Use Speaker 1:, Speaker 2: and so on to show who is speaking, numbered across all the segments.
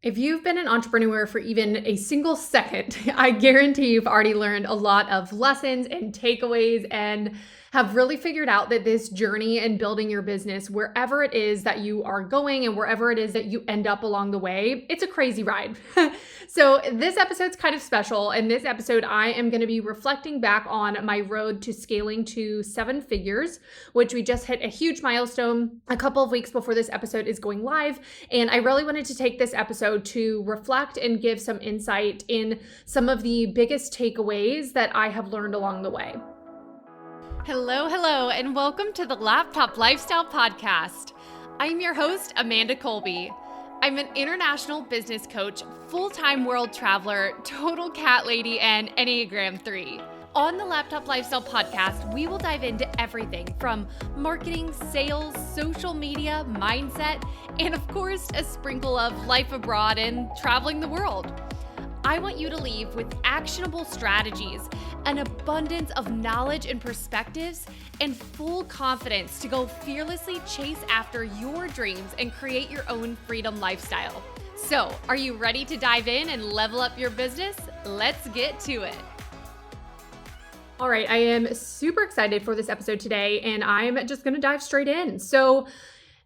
Speaker 1: If you've been an entrepreneur for even a single second, I guarantee you've already learned a lot of lessons and takeaways and have really figured out that this journey in building your business, wherever it is that you are going and wherever it is that you end up along the way, it's a crazy ride. So this episode's kind of special. In this episode, I am going to be reflecting back on my road to scaling to 7 figures, which we just hit a huge milestone a couple of weeks before this episode is going live. And I really wanted to take this episode to reflect and give some insight in some of the biggest takeaways that I have learned along the way.
Speaker 2: Hello, and welcome to the Laptop Lifestyle Podcast. I'm your host, Amanda Colby. I'm an international business coach, full-time world traveler, total cat lady, and Enneagram 3. On the Laptop Lifestyle Podcast, we will dive into everything from marketing, sales, social media, mindset, and of course, a sprinkle of life abroad and traveling the world. I want you to leave with actionable strategies, an abundance of knowledge and perspectives, and full confidence to go fearlessly chase after your dreams and create your own freedom lifestyle. So, are you ready to dive in and level up your business? Let's get to it.
Speaker 1: All right, I am super excited for this episode today, and I'm just going to dive straight in. So,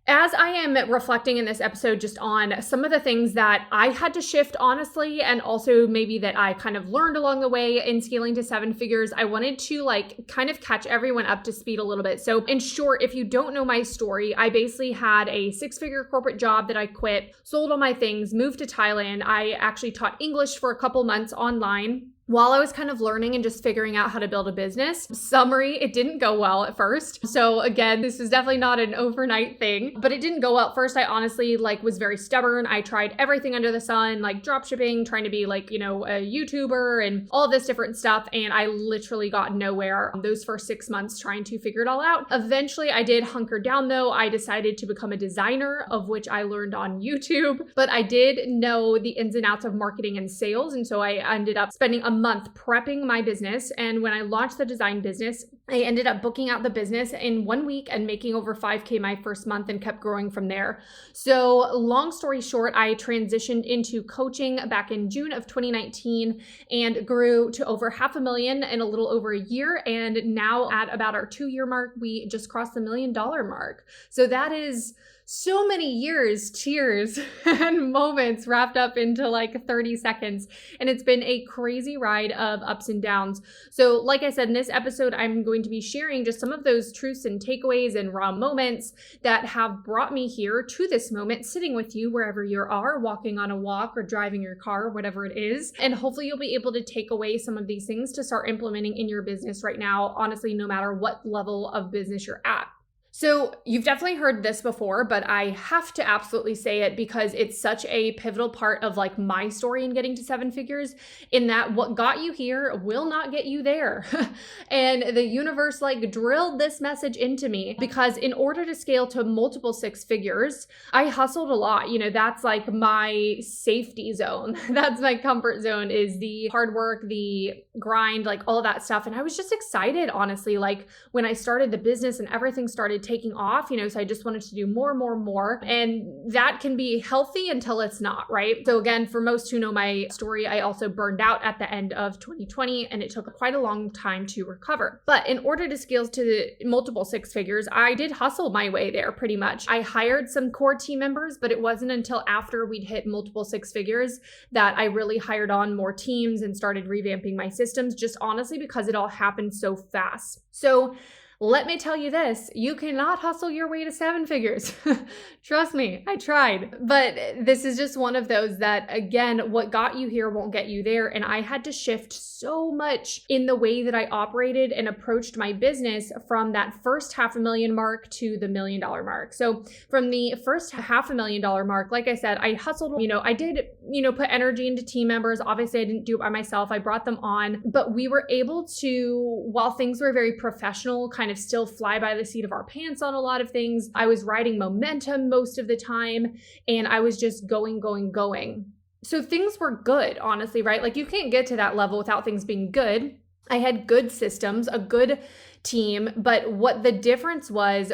Speaker 1: as I am reflecting in this episode just on some of the things that I had to shift honestly, and also maybe that I kind of learned along the way in scaling to 7 figures, I wanted to kind of catch everyone up to speed a little bit. So in short, if you don't know my story, I basically had a 6-figure corporate job that I quit, sold all my things, moved to Thailand. I actually taught English for a couple months online while I was kind of learning and just figuring out how to build a business. Summary, it didn't go well at first. So again, this is definitely not an overnight thing, but it didn't go well at first. I honestly was very stubborn. I tried everything under the sun, like drop shipping, trying to be a YouTuber and all this different stuff. And I literally got nowhere those first 6 months trying to figure it all out. Eventually I did hunker down though. I decided to become a designer, of which I learned on YouTube, but I did know the ins and outs of marketing and sales. And so I ended up spending a month prepping my business. And when I launched the design business, I ended up booking out the business in 1 week and making over 5K my first month and kept growing from there. So long story short, I transitioned into coaching back in June of 2019 and grew to over $500,000 in a little over a year. And now at about our 2-year mark, we just crossed the $1 million mark. So that is so many years, tears, and moments wrapped up into 30 seconds. And it's been a crazy ride of ups and downs. So like I said, in this episode, I'm going to be sharing just some of those truths and takeaways and raw moments that have brought me here to this moment, sitting with you wherever you are, walking on a walk or driving your car, whatever it is. And hopefully you'll be able to take away some of these things to start implementing in your business right now, honestly, no matter what level of business you're at. So you've definitely heard this before, but I have to absolutely say it because it's such a pivotal part of my story in getting to 7 figures, in that what got you here will not get you there. And the universe drilled this message into me because in order to scale to multiple 6 figures, I hustled a lot. That's my safety zone. That's my comfort zone, is the hard work, the grind, all of that stuff. And I was just excited, honestly, when I started the business and everything started taking off, so I just wanted to do more. And that can be healthy until it's not, right? So again, for most who know my story, I also burned out at the end of 2020 and it took quite a long time to recover. But in order to scale to the multiple 6 figures, I did hustle my way there pretty much. I hired some core team members, but it wasn't until after we'd hit multiple 6 figures that I really hired on more teams and started revamping my systems, just honestly because it all happened so fast. So let me tell you this, you cannot hustle your way to 7 figures. Trust me, I tried. But this is just one of those that, again, what got you here won't get you there. And I had to shift so much in the way that I operated and approached my business from that first $500,000 mark to the $1 million mark. So from the first $500,000 mark, like I said, I hustled, I did, put energy into team members. Obviously, I didn't do it by myself. I brought them on, but we were able to, while things were very professional, kind of still fly by the seat of our pants on a lot of things. I was riding momentum most of the time, and I was just going. So things were good, honestly, right? You can't get to that level without things being good. I had good systems, a good team. But what the difference was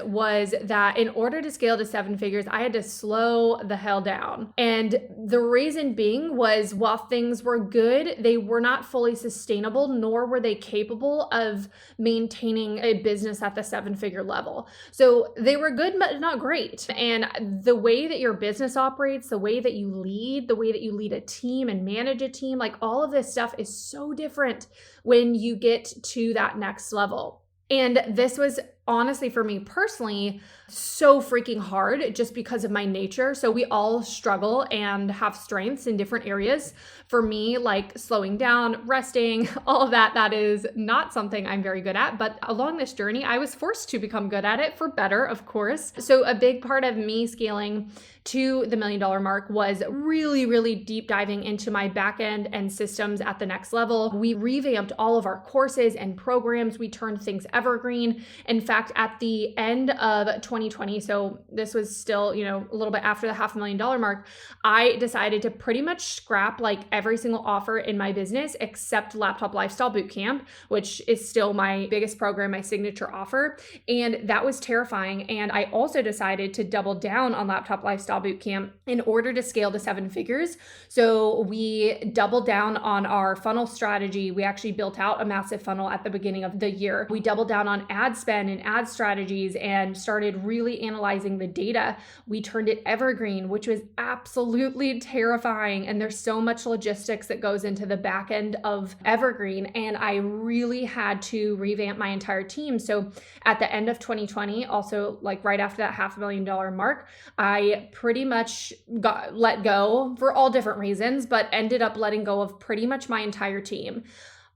Speaker 1: that in order to scale to 7 figures, I had to slow the hell down. And the reason being was, while things were good, they were not fully sustainable, nor were they capable of maintaining a business at the 7-figure level. So they were good, but not great. And the way that your business operates, the way that you lead, the way that you lead a team and manage a team, like all of this stuff is so different when you get to that next level. And this was honestly, for me personally, so freaking hard just because of my nature. So we all struggle and have strengths in different areas. For me, like slowing down, resting, all of that, that is not something I'm very good at. But along this journey, I was forced to become good at it, for better, of course. So a big part of me scaling to the $1 million mark was really, really deep diving into my back end and systems at the next level. We revamped all of our courses and programs. We turned things evergreen. In fact, at the end of 2020, so this was still, a little bit after the $500,000 mark, I decided to pretty much scrap like every single offer in my business except Laptop Lifestyle Bootcamp, which is still my biggest program, my signature offer. And that was terrifying. And I also decided to double down on Laptop Lifestyle Bootcamp in order to scale to 7 figures. So we doubled down on our funnel strategy. We actually built out a massive funnel at the beginning of the year. We doubled down on ad spend and ad strategies and started really analyzing the data. We turned it evergreen, which was absolutely terrifying. And there's so much logistics that goes into the back end of evergreen. And I really had to revamp my entire team. So at the end of 2020, also like right after that $500,000 mark, I pretty much got let go for all different reasons, but ended up letting go of pretty much my entire team.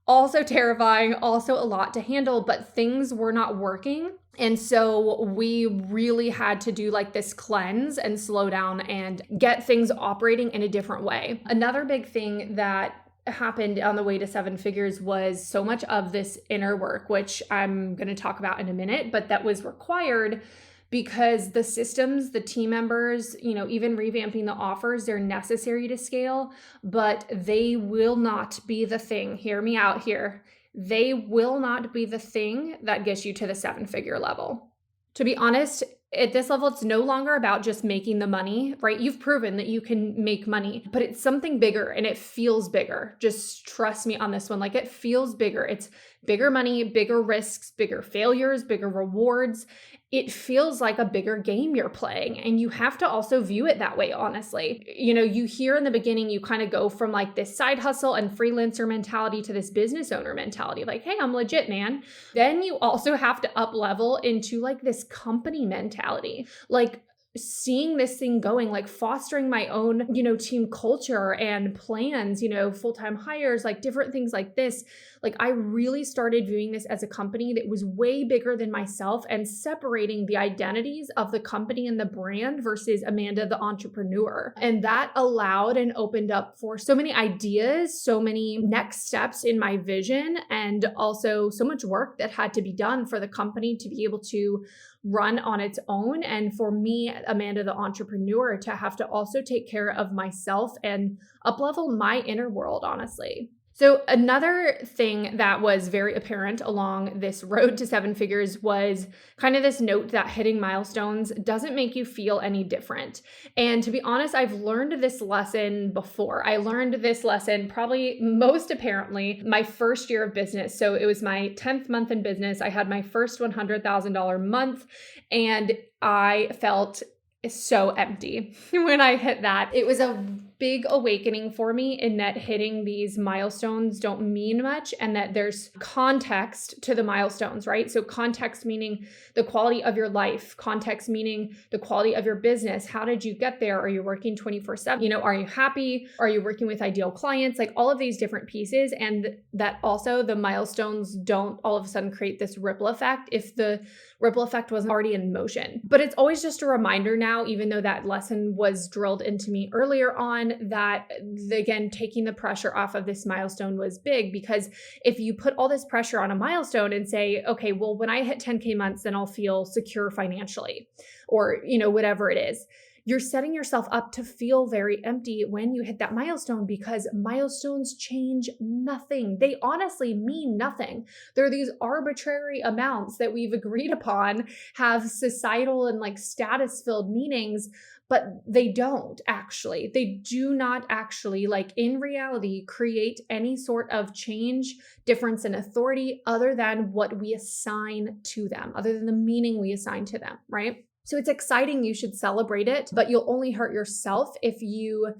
Speaker 1: Also terrifying, also a lot to handle, but things were not working. And so we really had to do like this cleanse and slow down and get things operating in a different way. Another big thing that happened on the way to 7 figures was so much of this inner work, which I'm going to talk about in a minute, but that was required because the systems, the team members, even revamping the offers, they're necessary to scale, but they will not be the thing. Hear me out here. They will not be the thing that gets you to the 7-figure level. To be honest, at this level, it's no longer about just making the money, right? You've proven that you can make money, but it's something bigger and it feels bigger. Just trust me on this one. Like, it feels bigger. It's bigger money, bigger risks, bigger failures, bigger rewards. It feels like a bigger game you're playing. And you have to also view it that way, honestly. You hear in the beginning, you kind of go from like this side hustle and freelancer mentality to this business owner mentality. Like, hey, I'm legit, man. Then you also have to up level into like this company mentality. Like, seeing this thing going, like fostering my own, team culture and plans, full-time hires, like different things like this. Like, I really started viewing this as a company that was way bigger than myself and separating the identities of the company and the brand versus Amanda, the entrepreneur. And that allowed and opened up for so many ideas, so many next steps in my vision, and also so much work that had to be done for the company to be able to run on its own. And for me, Amanda, the entrepreneur, to have to also take care of myself and up-level my inner world, honestly. So another thing that was very apparent along this road to 7 figures was kind of this note that hitting milestones doesn't make you feel any different. And to be honest, I've learned this lesson before. I learned this lesson probably most apparently my first year of business. So it was my 10th month in business. I had my first $100,000 month and I felt so empty when I hit that. It was a big awakening for me in that hitting these milestones don't mean much and that there's context to the milestones, right? So context meaning the quality of your life, context meaning the quality of your business. How did you get there? Are you working 24/7? Are you happy? Are you working with ideal clients? Like all of these different pieces. And that also the milestones don't all of a sudden create this ripple effect if the ripple effect wasn't already in motion. But it's always just a reminder now, even though that lesson was drilled into me earlier on, that again, taking the pressure off of this milestone was big, because if you put all this pressure on a milestone and say, okay, well, when I hit 10K months, then I'll feel secure financially or, whatever it is. you're setting yourself up to feel very empty when you hit that milestone, because milestones change nothing. They honestly mean nothing. They're these arbitrary amounts that we've agreed upon have societal and like status filled meanings, but they don't actually. They do not actually, like in reality, create any sort of change, difference in authority other than what we assign to them, other than the meaning we assign to them, right? So it's exciting. You should celebrate it, but you'll only hurt yourself if you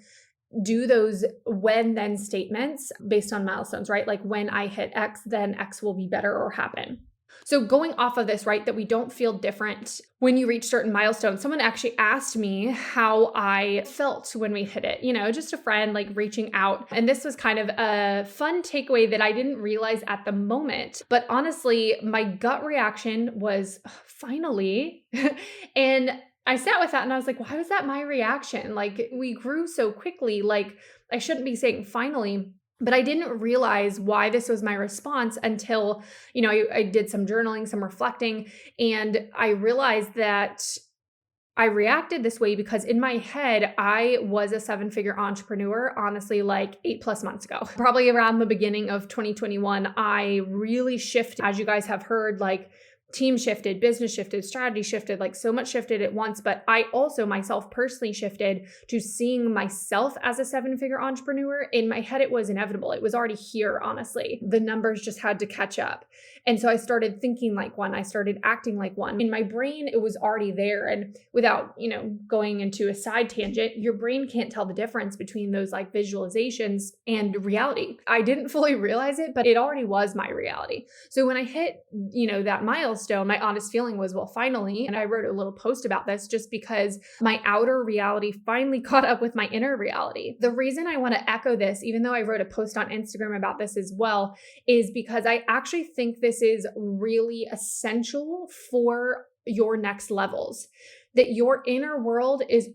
Speaker 1: do those when then statements based on milestones, right? Like when I hit X, then X will be better or happen. So going off of this, right, that we don't feel different when you reach certain milestones. Someone actually asked me how I felt when we hit it, just a friend like reaching out. And this was kind of a fun takeaway that I didn't realize at the moment. But honestly, my gut reaction was finally. And I sat with that and I was like, why was that my reaction? Like we grew so quickly, like I shouldn't be saying finally. But I didn't realize why this was my response until, I did some journaling, some reflecting, and I realized that I reacted this way because in my head, I was a 7-figure entrepreneur, honestly, like 8+ months ago. Probably around the beginning of 2021, I really shifted, as you guys have heard, like team shifted, business shifted, strategy shifted, like so much shifted at once. But I also myself personally shifted to seeing myself as a 7-figure entrepreneur. In my head, it was inevitable. It was already here, honestly. The numbers just had to catch up. And so I started thinking like one, I started acting like one. In my brain, it was already there. And without, going into a side tangent, your brain can't tell the difference between those like visualizations and reality. I didn't fully realize it, but it already was my reality. So when I hit, that milestone, my honest feeling was, well, finally, and I wrote a little post about this just because my outer reality finally caught up with my inner reality. The reason I want to echo this, even though I wrote a post on Instagram about this as well, is because I actually think this is really essential for your next levels. That your inner world is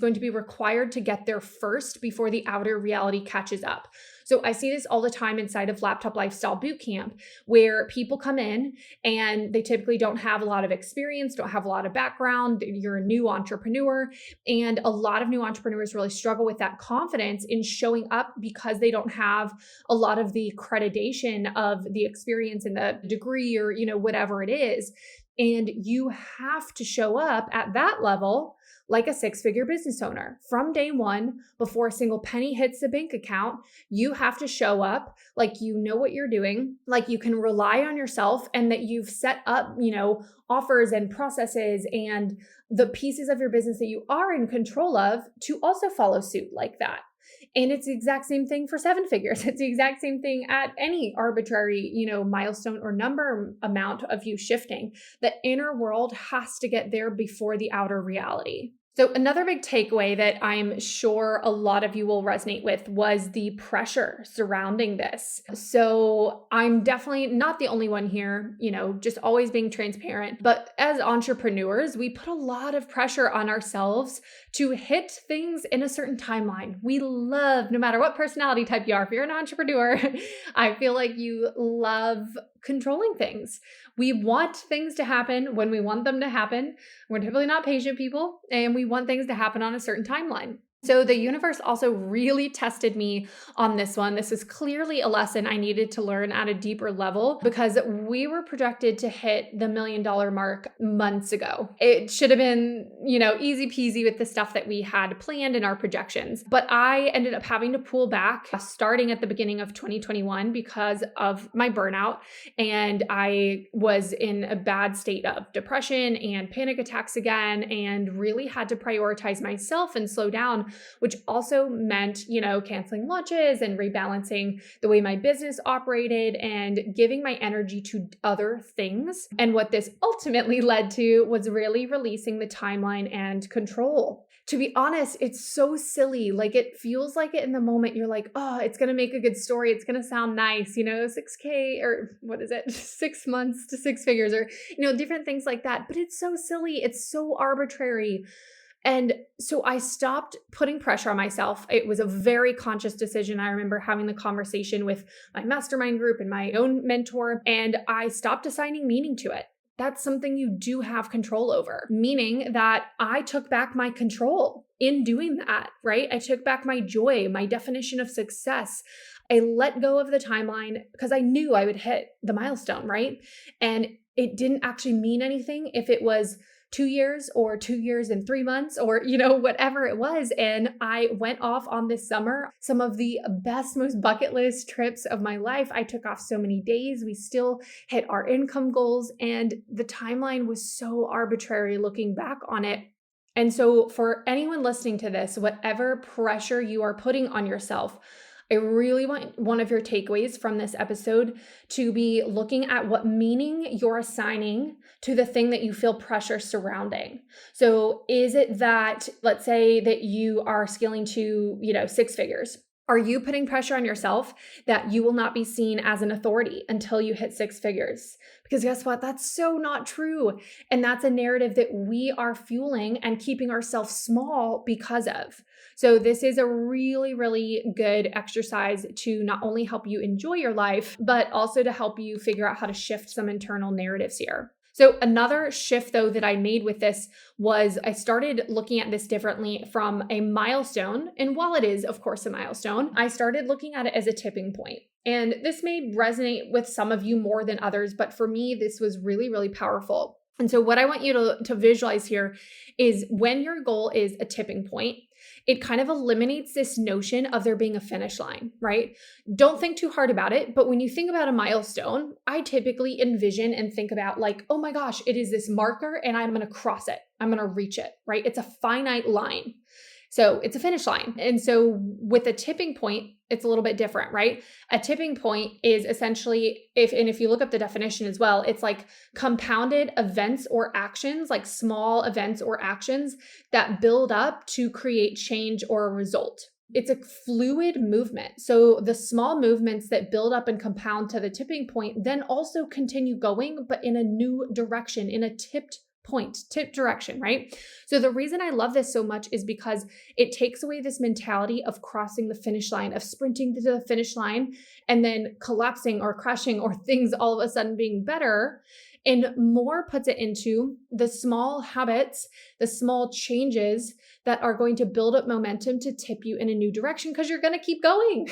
Speaker 1: going to be required to get there first before the outer reality catches up. So I see this all the time inside of Laptop Lifestyle Bootcamp, where people come in and they typically don't have a lot of experience, don't have a lot of background. You're a new entrepreneur, and a lot of new entrepreneurs really struggle with that confidence in showing up because they don't have a lot of the accreditation of the experience and the degree or, whatever it is. And you have to show up at that level like a 6-figure business owner from day one. Before a single penny hits the bank account, you have to show up like you know what you're doing, like you can rely on yourself, and that you've set up, offers and processes and the pieces of your business that you are in control of to also follow suit like that. And it's the exact same thing for 7 figures. It's the exact same thing at any arbitrary, milestone or number amount of you shifting. The inner world has to get there before the outer reality. So another big takeaway that I'm sure a lot of you will resonate with was the pressure surrounding this. So I'm definitely not the only one here, just always being transparent. But as entrepreneurs, we put a lot of pressure on ourselves to hit things in a certain timeline. We love, no matter what personality type you are, if you're an entrepreneur, I feel like you love controlling things. We want things to happen when we want them to happen. We're typically not patient people, and we want things to happen on a certain timeline. So the universe also really tested me on this one. This is clearly a lesson I needed to learn at a deeper level, because we were projected to hit the $1 million mark months ago. It should have been, easy peasy with the stuff that we had planned in our projections. But I ended up having to pull back starting at the beginning of 2021 because of my burnout. And I was in a bad state of depression and panic attacks again, and really had to prioritize myself and slow down, which also meant, canceling launches and rebalancing the way my business operated and giving my energy to other things. And what this ultimately led to was really releasing the timeline and control. To be honest, it's so silly. Like, it feels like it in the moment. You're like, oh, it's going to make a good story. It's going to sound nice, 6K, or what is it? 6 months to 6 figures, or, different things like that. But it's so silly. It's so arbitrary. And so I stopped putting pressure on myself. It was a very conscious decision. I remember having the conversation with my mastermind group and my own mentor, and I stopped assigning meaning to it. that's something you do have control over, meaning that I took back my control in doing that, right? I took back my joy, my definition of success. I let go of the timeline because I knew I would hit the milestone, right? And it didn't actually mean anything if it was 2 years or 2 years and 3 months or, whatever it was. And I went off on this summer, some of the best, most bucket list trips of my life. I took off so many days. We still hit our income goals, and the timeline was so arbitrary looking back on it. And so for anyone listening to this, whatever pressure you are putting on yourself, I really want one of your takeaways from this episode to be looking at what meaning you're assigning to the thing that you feel pressure surrounding. So is it that, let's say that you are scaling to, 6 figures? Are you putting pressure on yourself that you will not be seen as an authority until you hit 6 figures? Because guess what? That's so not true. And that's a narrative that we are fueling and keeping ourselves small because of. So this is a really, really good exercise to not only help you enjoy your life, but also to help you figure out how to shift some internal narratives here. So another shift though that I made with this was I started looking at this differently from a milestone. And while it is, of course, a milestone, I started looking at it as a tipping point. And this may resonate with some of you more than others, but for me, this was really, really powerful. And so what I want you to visualize here is when your goal is a tipping point, it kind of eliminates this notion of there being a finish line, right? Don't think too hard about it. But when you think about a milestone, I typically envision and think about like, oh my gosh, it is this marker and I'm going to cross it. I'm going to reach it, right? It's a finite line. So it's a finish line. And so with a tipping point, it's a little bit different, right? A tipping point is essentially, if you look up the definition as well, it's like compounded events or actions, like small events or actions that build up to create change or a result. It's a fluid movement. So the small movements that build up and compound to the tipping point then also continue going, but in a new direction, in a tip direction, right? So the reason I love this so much is because it takes away this mentality of crossing the finish line, of sprinting to the finish line and then collapsing or crashing or things all of a sudden being better, and more puts it into the small habits, the small changes that are going to build up momentum to tip you in a new direction because you're going to keep going.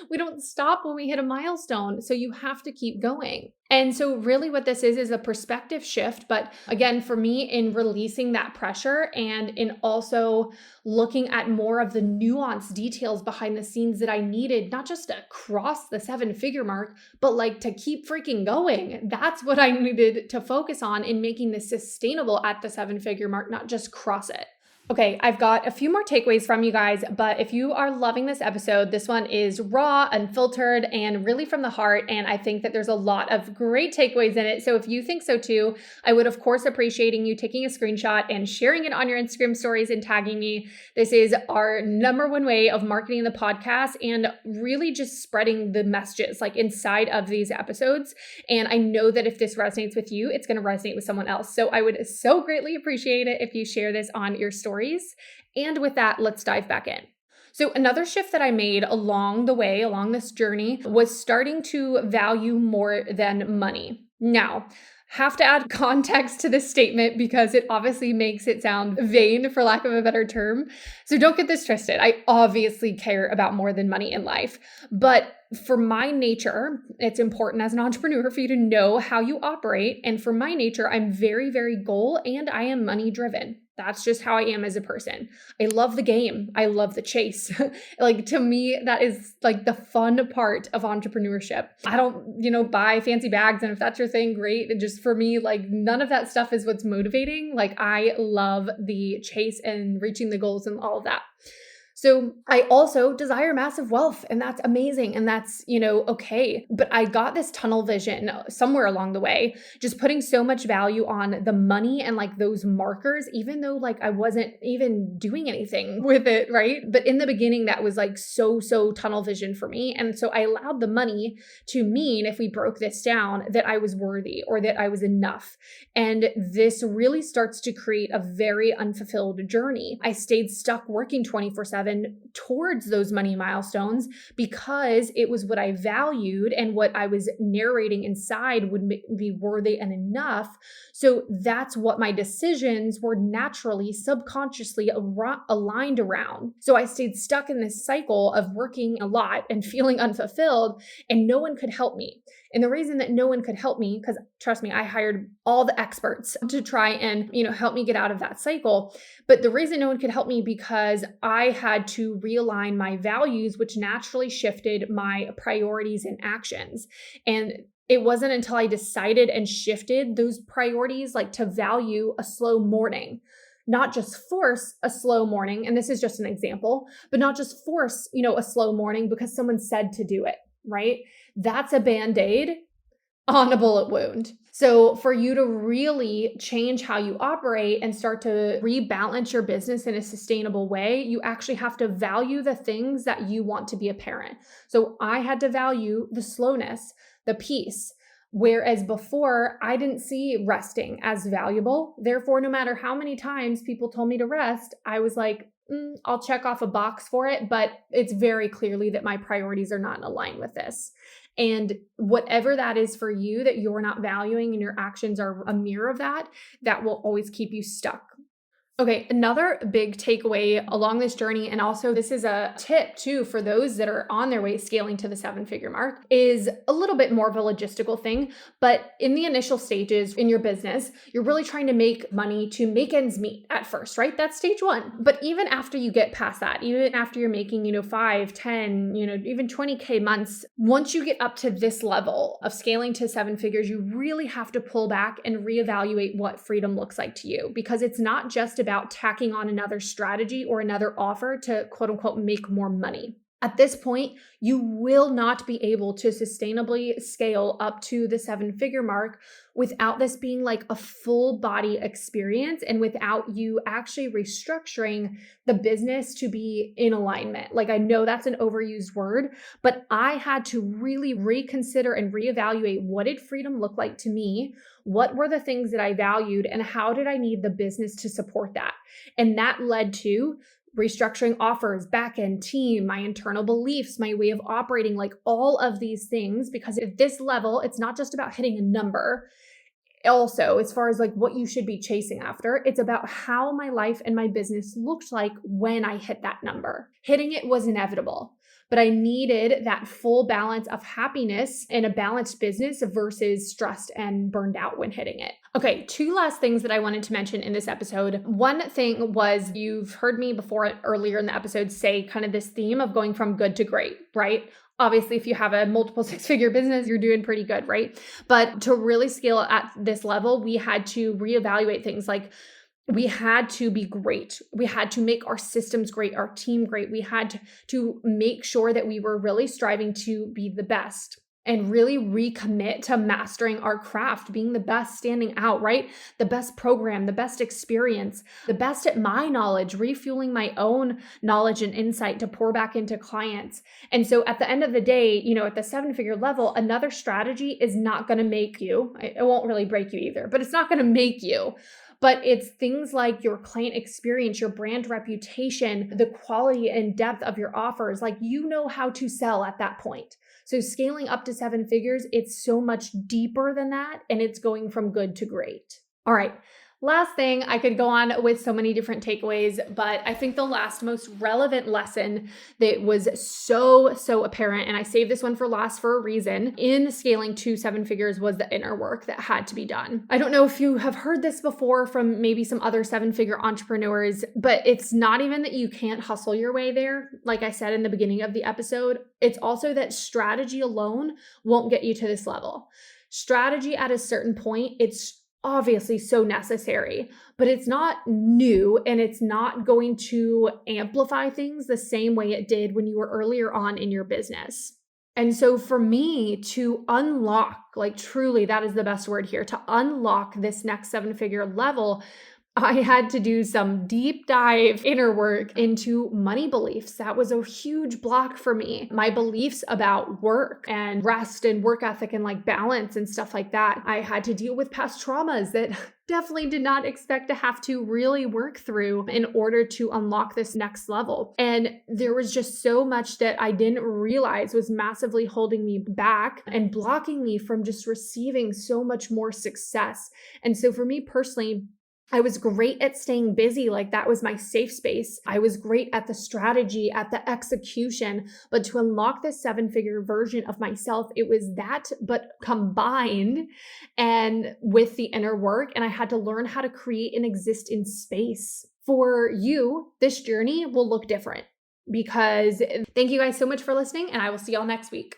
Speaker 1: We don't stop when we hit a milestone. So you have to keep going. And so really what this is a perspective shift. But again, for me, in releasing that pressure and in also looking at more of the nuanced details behind the scenes that I needed, not just to cross the 7-figure mark, but like to keep freaking going. That's what I needed to focus on in making this sustainable at the 7-figure mark, not just cross it. Okay, I've got a few more takeaways from you guys, but if you are loving this episode, this one is raw, unfiltered, and really from the heart, and I think that there's a lot of great takeaways in it. So if you think so too, I would of course appreciating you taking a screenshot and sharing it on your Instagram stories and tagging me. This is our number one way of marketing the podcast and really just spreading the messages like inside of these episodes. And I know that if this resonates with you, it's going to resonate with someone else. So I would so greatly appreciate it if you share this on your story. And with that, let's dive back in. So another shift that I made along the way, along this journey, was starting to value more than money. Now, have to add context to this statement because it obviously makes it sound vain, for lack of a better term. So don't get this twisted. I obviously care about more than money in life, but for my nature, it's important as an entrepreneur for you to know how you operate. And for my nature, I'm very, very goal and I am money driven. That's just how I am as a person. I love the game. I love the chase. Like to me, that is like the fun part of entrepreneurship. I don't, buy fancy bags. And if that's your thing, great. And just for me, like none of that stuff is what's motivating. Like I love the chase and reaching the goals and all of that. So I also desire massive wealth, and that's amazing. And that's, okay. But I got this tunnel vision somewhere along the way, just putting so much value on the money and like those markers, even though like I wasn't even doing anything with it, right? But in the beginning, that was like so tunnel vision for me. And so I allowed the money to mean, if we broke this down, that I was worthy or that I was enough. And this really starts to create a very unfulfilled journey. I stayed stuck working 24/7 happen towards those money milestones because it was what I valued and what I was narrating inside would be worthy and enough. So that's what my decisions were naturally, subconsciously aligned around. So I stayed stuck in this cycle of working a lot and feeling unfulfilled, and no one could help me. And the reason that no one could help me, because trust me, I hired all the experts to try and, help me get out of that cycle. But the reason no one could help me because I had to realign my values, which naturally shifted my priorities and actions. And it wasn't until I decided and shifted those priorities, like to value a slow morning, not just force a slow morning. And this is just an example, but not just force, a slow morning because someone said to do it, right? That's a Band-Aid on a bullet wound. So for you to really change how you operate and start to rebalance your business in a sustainable way, you actually have to value the things that you want to be apparent. So I had to value the slowness, the peace. Whereas before, I didn't see resting as valuable. Therefore, no matter how many times people told me to rest, I was like, I'll check off a box for it, but it's very clearly that my priorities are not in line with this. And whatever that is for you that you're not valuing and your actions are a mirror of that, that will always keep you stuck. Okay, another big takeaway along this journey, and also this is a tip too for those that are on their way scaling to the 7-figure mark, is a little bit more of a logistical thing. But in the initial stages in your business, you're really trying to make money to make ends meet at first, right? That's stage one. But even after you get past that, even after you're making, 5, 10, even 20K months, once you get up to this level of scaling to 7 figures, you really have to pull back and reevaluate what freedom looks like to you, because it's not just about tacking on another strategy or another offer to quote unquote make more money. At this point, you will not be able to sustainably scale up to the 7-figure mark without this being like a full body experience and without you actually restructuring the business to be in alignment. Like, I know that's an overused word, but I had to really reconsider and reevaluate what did freedom look like to me? What were the things that I valued and how did I need the business to support that? And that led to restructuring offers, back-end team, my internal beliefs, my way of operating, like all of these things, because at this level, it's not just about hitting a number. Also, as far as like what you should be chasing after, it's about how my life and my business looked like when I hit that number. Hitting it was inevitable, but I needed that full balance of happiness in a balanced business versus stressed and burned out when hitting it. Okay, 2 last things that I wanted to mention in this episode. One thing was, you've heard me before earlier in the episode say kind of this theme of going from good to great, right? Obviously, if you have a multiple 6-figure business, you're doing pretty good, right? But to really scale at this level, we had to reevaluate things like we had to be great. We had to make our systems great, our team great. We had to make sure that we were really striving to be the best and really recommit to mastering our craft, being the best, standing out, right? The best program, the best experience, the best at my knowledge, refueling my own knowledge and insight to pour back into clients. And so at the end of the day, at the 7-figure level, another strategy is not going to make you, it won't really break you either, but it's not going to make you. But it's things like your client experience, your brand reputation, the quality and depth of your offers. Like, how to sell at that point. So scaling up to 7 figures, it's so much deeper than that, and it's going from good to great. All right. Last thing, I could go on with so many different takeaways, but I think the last most relevant lesson that was so apparent, and I saved this one for last for a reason, in scaling to 7 figures was the inner work that had to be done. I don't know if you have heard this before from maybe some other 7-figure entrepreneurs, but it's not even that you can't hustle your way there. Like I said in the beginning of the episode, it's also that strategy alone won't get you to this level. Strategy at a certain point, it's obviously so necessary, but it's not new and it's not going to amplify things the same way it did when you were earlier on in your business. And so for me to unlock, like truly, that is the best word here, to unlock this next 7-figure level, I had to do some deep dive inner work into money beliefs. That was a huge block for me. My beliefs about work and rest and work ethic and like balance and stuff like that. I had to deal with past traumas that definitely did not expect to have to really work through in order to unlock this next level. And there was just so much that I didn't realize was massively holding me back and blocking me from just receiving so much more success. And so for me personally, I was great at staying busy. Like that was my safe space. I was great at the strategy, at the execution, but to unlock this 7-figure version of myself, it was that, but combined and with the inner work. And I had to learn how to create and exist in space. For you, this journey will look different because thank you guys so much for listening, and I will see y'all next week.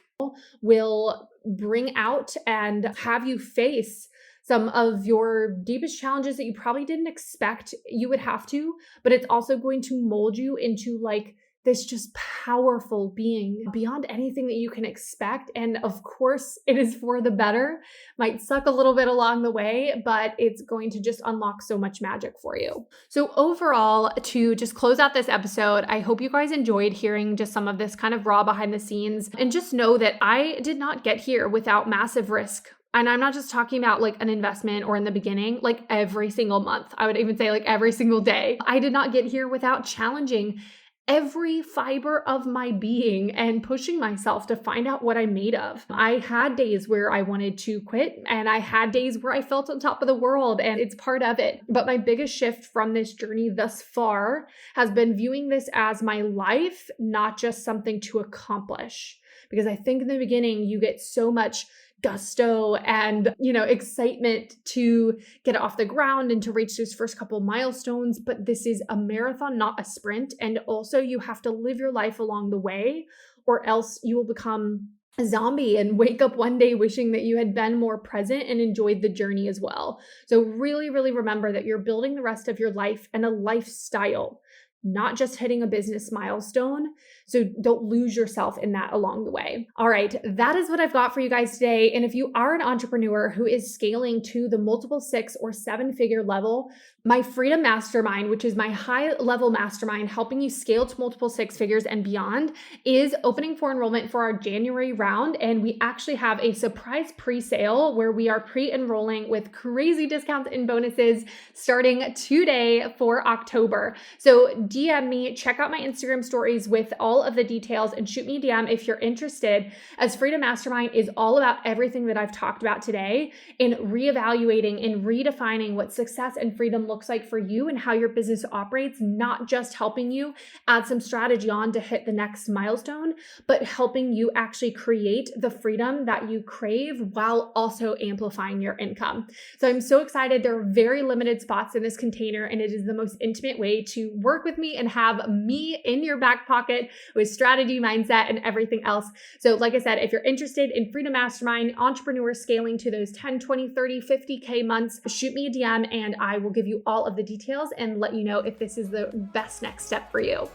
Speaker 1: We'll bring out and have you face some of your deepest challenges that you probably didn't expect you would have to, but it's also going to mold you into like this just powerful being beyond anything that you can expect. And of course, it is for the better. Might suck a little bit along the way, but it's going to just unlock so much magic for you. So overall, to just close out this episode, I hope you guys enjoyed hearing just some of this kind of raw behind the scenes, and just know that I did not get here without massive risk. And I'm not just talking about like an investment or in the beginning, like every single month. I would even say like every single day. I did not get here without challenging every fiber of my being and pushing myself to find out what I'm made of. I had days where I wanted to quit, and I had days where I felt on top of the world, and it's part of it. But my biggest shift from this journey thus far has been viewing this as my life, not just something to accomplish. Because I think in the beginning, you get so much gusto and, excitement to get it off the ground and to reach those first couple milestones. But this is a marathon, not a sprint. And also you have to live your life along the way, or else you will become a zombie and wake up one day wishing that you had been more present and enjoyed the journey as well. So really, really remember that you're building the rest of your life and a lifestyle, not just hitting a business milestone. So don't lose yourself in that along the way. All right, that is what I've got for you guys today. And if you are an entrepreneur who is scaling to the multiple 6 or 7-figure level, my Freedom Mastermind, which is my high-level mastermind helping you scale to multiple 6 figures and beyond, is opening for enrollment for our January round. And we actually have a surprise pre-sale where we are pre-enrolling with crazy discounts and bonuses starting today for October. So DM me, check out my Instagram stories with all of the details, and shoot me a DM if you're interested, as Freedom Mastermind is all about everything that I've talked about today in reevaluating and redefining what success and freedom looks like for you and how your business operates, not just helping you add some strategy on to hit the next milestone, but helping you actually create the freedom that you crave while also amplifying your income. So I'm so excited. There are very limited spots in this container, and it is the most intimate way to work with me and have me in your back pocket with strategy, mindset, and everything else. So like I said, if you're interested in Freedom Mastermind, entrepreneur scaling to those 10, 20, 30, 50K months, shoot me a DM and I will give you all of the details and let you know if this is the best next step for you.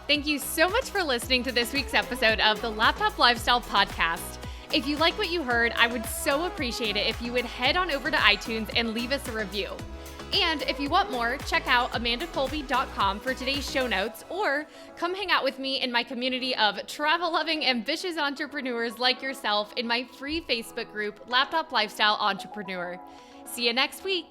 Speaker 2: Thank you so much for listening to this week's episode of the Laptop Lifestyle Podcast. If you like what you heard, I would so appreciate it if you would head on over to iTunes and leave us a review. And if you want more, check out amandacolby.com for today's show notes, or come hang out with me in my community of travel-loving, ambitious entrepreneurs like yourself in my free Facebook group, Laptop Lifestyle Entrepreneur. See you next week.